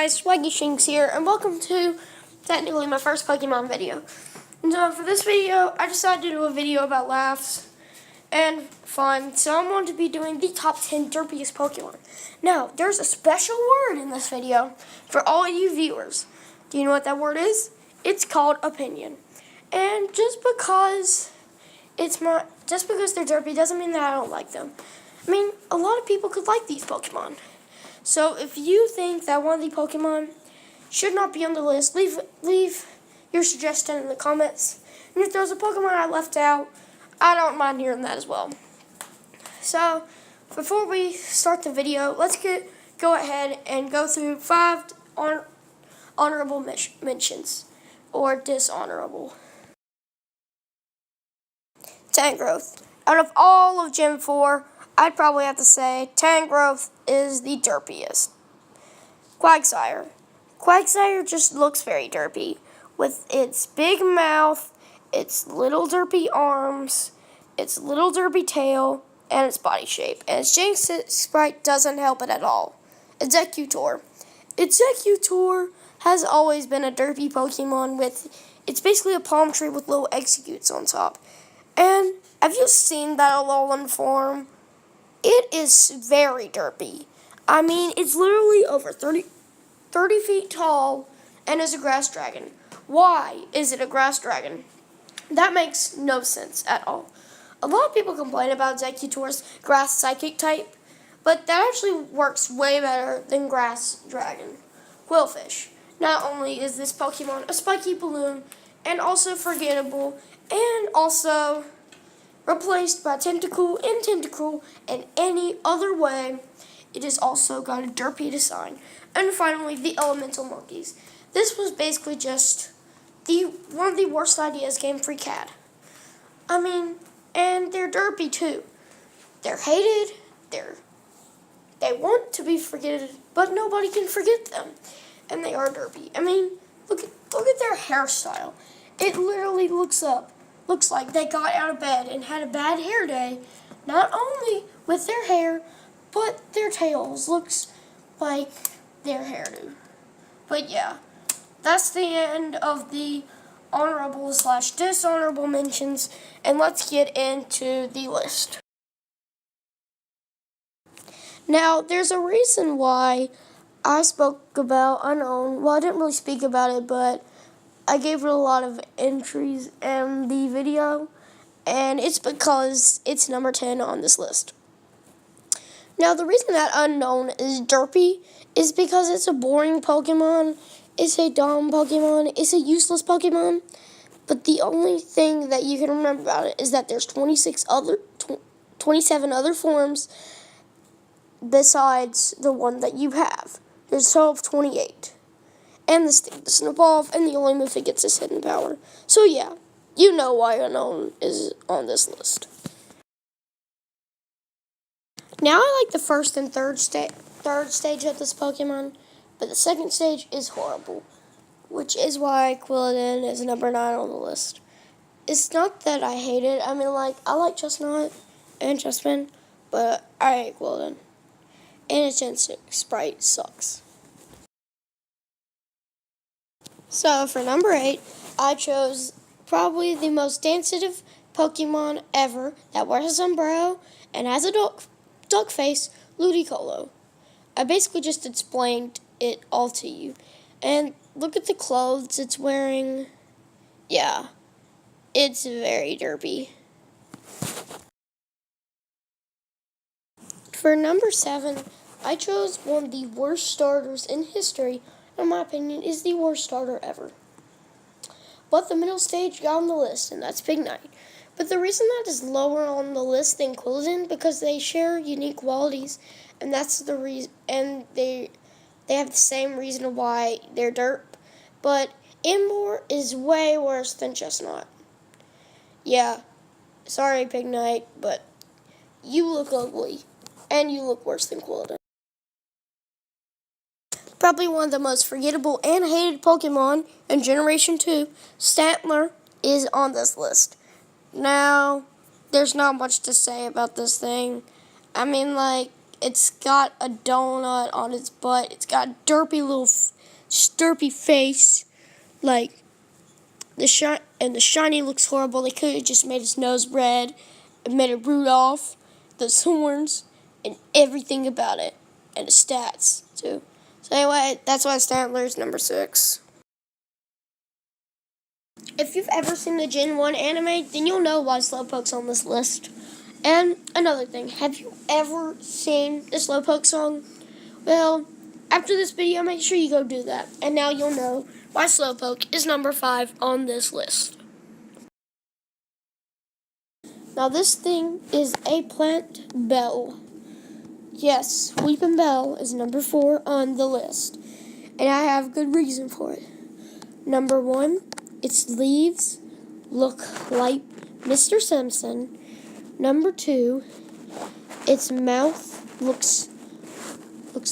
guys, Swaggy Shinks here, and welcome to technically my first Pokemon video. And so for this video, I decided to do a video about laughs and fun. So I'm going to be doing the top 10 derpiest Pokemon. Now, there's a special word in this video for all you viewers. Do you know what that word is? It's called opinion. And just because they're derpy doesn't mean that I don't like them. I mean, a lot of people could like these Pokemon. So if you think that one of the Pokemon should not be on the list, leave your suggestion in the comments. And if there's a Pokemon I left out, I don't mind hearing that as well. So before we start the video, let's go ahead and go through 5 honorable mentions, or dishonorable. Tangrowth. Out of all of Gen 4, I'd probably have to say Tangrowth is the derpiest. Quagsire. Quagsire just looks very derpy. With its big mouth, its little derpy arms, its little derpy tail, and its body shape. And its Jinx sprite doesn't help it at all. Executor. Executor has always been a derpy Pokemon it's basically a palm tree with little executes on top. And have you seen that Alolan form? It is very derpy. I mean, it's literally over 30 feet tall and is a grass dragon. Why is it a grass dragon? That makes no sense at all. A lot of people complain about Executor's grass psychic type, but that actually works way better than grass dragon. Qwilfish. Not only is this Pokemon a spiky balloon and also forgettable and also replaced by Tentacool and Tentacool and any other way, it has also got a derpy design. And finally, the elemental monkeys. This was basically just one of the worst ideas Game Freak had. I mean, and they're derpy too. They're hated. They want to be forgetted, but nobody can forget them. And they are derpy. I mean, look at their hairstyle. It literally looks like they got out of bed and had a bad hair day, not only with their hair, but their tails looks like their hairdo. But yeah, that's the end of the honorable/dishonorable mentions, and let's get into the list. Now, there's a reason why I spoke about Unknown. Well, I didn't really speak about it, but I gave it a lot of entries in the video, and it's because it's number 10 on this list. Now, the reason that Unknown is derpy is because it's a boring Pokemon, it's a dumb Pokemon, it's a useless Pokemon, but the only thing that you can remember about it is that there's 27 other forms besides the one that you have. There's a total of 28. And this thing doesn't evolve, and the only move it gets is hidden power. So yeah, you know why Unknown is on this list. Now I like the first and third stage of this Pokemon, but the second stage is horrible, which is why Quilladin is number 9 on the list. It's not that I hate it. I mean, I like Chestnut and Chespin, but I hate Quilladin. And its Gen 6 sprite sucks. So for number 8, I chose probably the most sensitive Pokemon ever that wears a sombrero and has a duck face, Ludicolo. I basically just explained it all to you. And look at the clothes it's wearing. Yeah, it's very derpy. For number 7, I chose one of the worst starters in history. In my opinion, is the worst starter ever. But the middle stage got on the list, and that's Pignite. But the reason that is lower on the list than Quilladin, because they share unique qualities, and that's the reason. And they have the same reason why they're derp. But Emboar is way worse than Chestnut. Yeah, sorry Pignite, but you look ugly, and you look worse than Quilladin. Probably one of the most forgettable and hated Pokemon in Generation 2, Stantler, is on this list. Now, there's not much to say about this thing. I mean, it's got a donut on its butt. It's got derpy little derpy face, like the shiny looks horrible. They could have just made his nose red and made it Rudolph, those horns, and everything about it, and the stats too. So anyway, that's why Stantler is number 6. If you've ever seen the Gen 1 anime, then you'll know why Slowpoke's on this list. And another thing, have you ever seen the Slowpoke song? Well, after this video, make sure you go do that. And now you'll know why Slowpoke is number 5 on this list. Now this thing is a plant bell. Yes, weepinbell is number 4 on the list. And I have good reason for it. Number 1, its leaves look like Mr. Simpson. Number 2, its mouth looks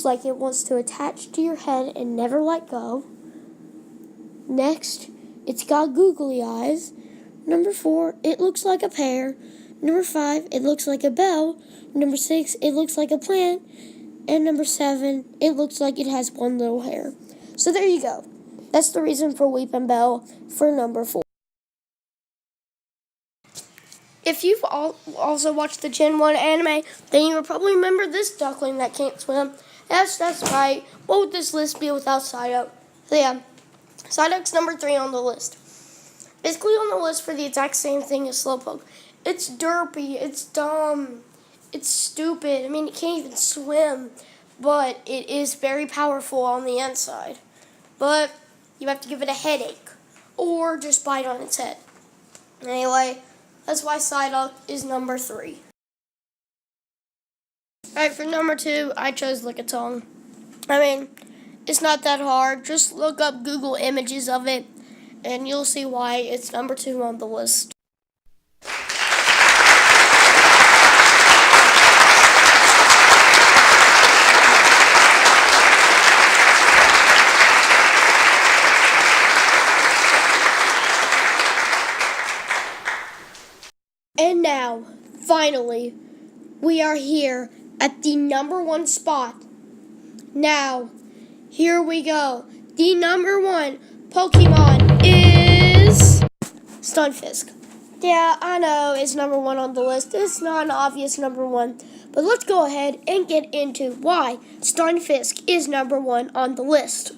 like it wants to attach to your head and never let go. Next, it's got googly eyes. Number 4, it looks like a pear. Number 5, it looks like a bell. Number 6, it looks like a plant. And number 7, it looks like it has one little hair. So there you go. That's the reason for weepinbell for number 4. If you've also watched the Gen 1 anime, then you will probably remember this duckling that can't swim. That's right. What would this list be without Psyduck? So yeah, Psyduck's number 3 on the list. Basically on the list for the exact same thing as Slowpoke. It's derpy, it's dumb, it's stupid. I mean, it can't even swim, but it is very powerful on the inside. But you have to give it a headache, or just bite on its head. Anyway, that's why Psyduck is number 3. Alright, for number 2, I chose Lickitung. I mean, it's not that hard. Just look up Google images of it, and you'll see why it's number 2 on the list. And now, finally, we are here at the number 1 spot. Now, here we go. The number 1 Pokemon is Stunfisk. Yeah, I know it's number 1 on the list. It's not an obvious number 1. But let's go ahead and get into why Stunfisk is number 1 on the list.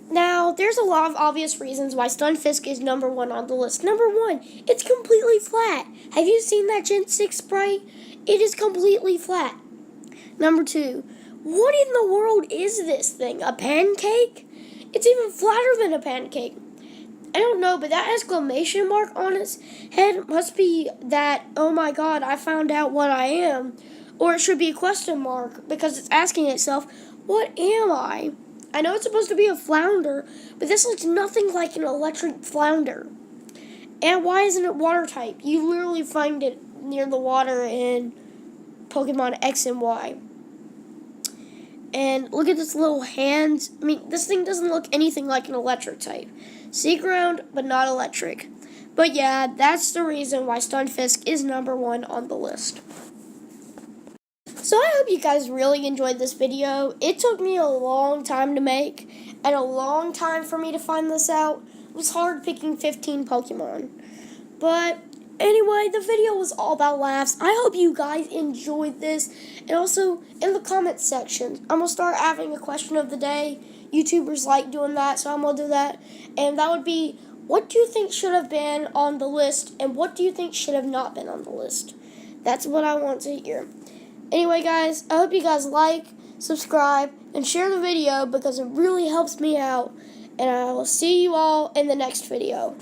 Now, there's a lot of obvious reasons why Stunfisk is number 1 on the list. Number 1, it's completely flat. Have you seen that Gen 6 sprite? It is completely flat. Number 2, what in the world is this thing? A pancake? It's even flatter than a pancake. I don't know, but that exclamation mark on its head must be that, oh my god, I found out what I am. Or it should be a question mark, because it's asking itself, what am I? I know it's supposed to be a flounder, but this looks nothing like an electric flounder. And why isn't it water type? You literally find it near the water in Pokemon X and Y. And look at its little hands. I mean, this thing doesn't look anything like an electric type. Sea ground, but not electric. But yeah, that's the reason why Stunfisk is number 1 on the list. So I hope you guys really enjoyed this video. It took me a long time to make, and a long time for me to find this out. It was hard picking 15 Pokemon. But anyway, the video was all about laughs. I hope you guys enjoyed this. And also, in the comments section, I'm going to start having a question of the day. YouTubers like doing that, so I'm going to do that. And that would be, what do you think should have been on the list, and what do you think should have not been on the list? That's what I want to hear. Anyway, guys, I hope you guys like, subscribe, and share the video because it really helps me out. And I will see you all in the next video.